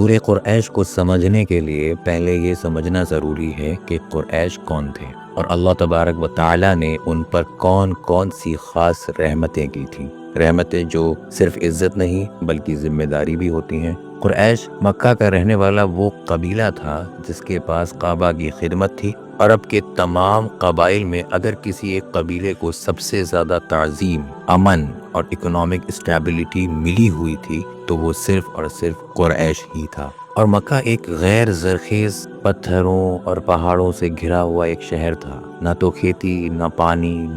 سورہ قریش کو سمجھنے کے لیے پہلے یہ سمجھنا ضروری ہے کہ قریش کون تھے اور اللہ تبارک و تعالی نے ان پر کون کون سی خاص رحمتیں کی تھیں۔ رحمتیں جو صرف عزت نہیں بلکہ ذمہ داری بھی ہوتی ہیں۔ قریش مکہ کا رہنے والا وہ قبیلہ تھا جس کے پاس کعبہ کی خدمت تھی۔ عرب کے تمام قبائل میں اگر کسی ایک قبیلے کو سب سے زیادہ تعظیم، امن اور اکنامک اسٹیبلٹی ملی ہوئی تھی تو وہ صرف اور صرف قریش ہی تھا۔ اور مکہ ایک غیر زرخیز پتھروں اور پہاڑوں سے گھرا ہوا ایک شہر تھا، نہ تو کھیتی، نہ پانی،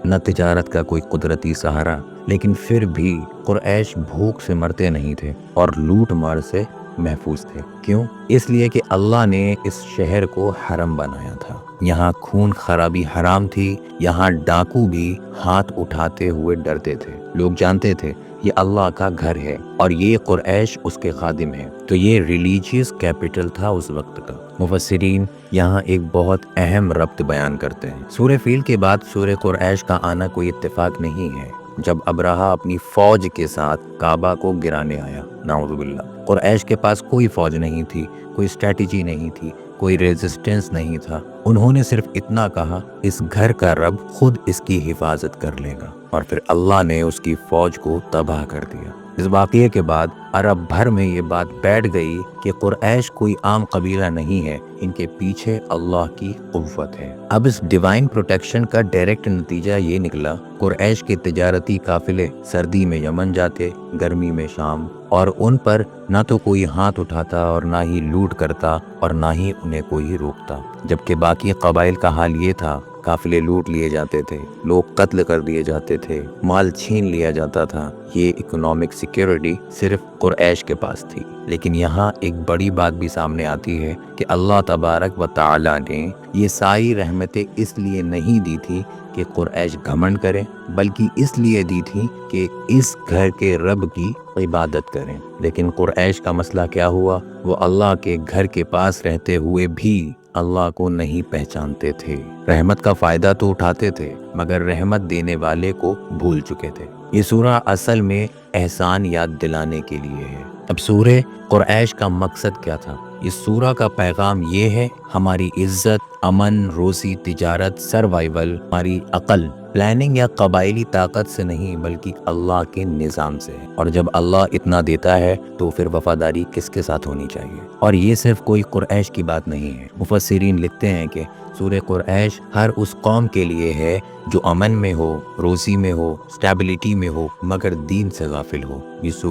نہ تجارت کا کوئی قدرتی سہارا، لیکن پھر بھی قریش بھوک سے مرتے نہیں تھے اور لوٹ مار سے محفوظ تھے۔ کیوں؟ اس لیے کہ اللہ نے اس شہر کو حرم بنایا تھا۔ یہاں خون خرابی حرام تھی، یہاں ڈاکو بھی ہاتھ اٹھاتے ہوئے ڈرتے تھے۔ لوگ جانتے تھے یہ اللہ کا گھر ہے اور یہ قریش اس کے خادم ہیں، تو یہ ریلیجیس کیپٹل تھا اس وقت کا۔ مفسرین یہاں ایک بہت اہم ربط بیان کرتے ہیں۔ سورہ فیل کے بعد سورہ قریش کا آنا کوئی اتفاق نہیں ہے۔ جب ابرہہ اپنی فوج کے ساتھ کعبہ کو گرانے آیا، نعوذ باللہ، قریش کے پاس کوئی فوج نہیں تھی، کوئی اسٹریٹجی نہیں تھی، کوئی ریزسٹنس نہیں تھا۔ انہوں نے صرف اتنا کہا، اس گھر کا رب خود اس کی حفاظت کر لے گا، اور پھر اللہ نے اس کی فوج کو تباہ کر دیا۔ اس واقعے کے بعد عرب بھر میں یہ بات بیٹھ گئی کہ قریش کوئی عام قبیلہ نہیں ہے، ان کے پیچھے اللہ کی قوت ہے۔ اب اس ڈیوائن پروٹیکشن کا ڈائریکٹ نتیجہ یہ نکلا، قریش کے تجارتی قافلے سردی میں یمن جاتے، گرمی میں شام، اور ان پر نہ تو کوئی ہاتھ اٹھاتا اور نہ ہی لوٹ کرتا اور نہ ہی انہیں کوئی روکتا۔ جبکہ باقی قبائل کا حال یہ تھا، قافلے لوٹ لیے جاتے تھے، لوگ قتل کر دیے جاتے تھے، مال چھین لیا جاتا تھا۔ یہ اکنامک سیکیورٹی صرف قریش کے پاس تھی۔ لیکن یہاں ایک بڑی بات بھی سامنے آتی ہے کہ اللہ تبارک و تعالی نے یہ ساری رحمتیں اس لیے نہیں دی تھی کہ قریش گھمنڈ کریں، بلکہ اس لیے دی تھی کہ اس گھر کے رب کی عبادت کریں۔ لیکن قریش کا مسئلہ کیا ہوا؟ وہ اللہ کے گھر کے پاس رہتے ہوئے بھی اللہ کو نہیں پہچانتے تھے۔ رحمت کا فائدہ تو اٹھاتے تھے مگر رحمت دینے والے کو بھول چکے تھے۔ یہ سورہ اصل میں احسان یاد دلانے کے لیے ہے۔ اب سورہ قریش کا مقصد کیا تھا؟ اس سورہ کا پیغام یہ ہے، ہماری عزت، امن، روزی، تجارت، سروائیول ہماری عقل، پلاننگ یا قبائلی طاقت سے نہیں بلکہ اللہ کے نظام سے ہے۔ اور جب اللہ اتنا دیتا ہے تو پھر وفاداری کس کے ساتھ ہونی چاہیے؟ اور یہ صرف کوئی قریش کی بات نہیں ہے۔ مفسرین لکھتے ہیں کہ سورہ قریش ہر اس قوم کے لیے ہے جو امن میں ہو، روزی میں ہو، اسٹیبلٹی میں ہو، مگر دین سے غافل ہو۔ یہ سورہ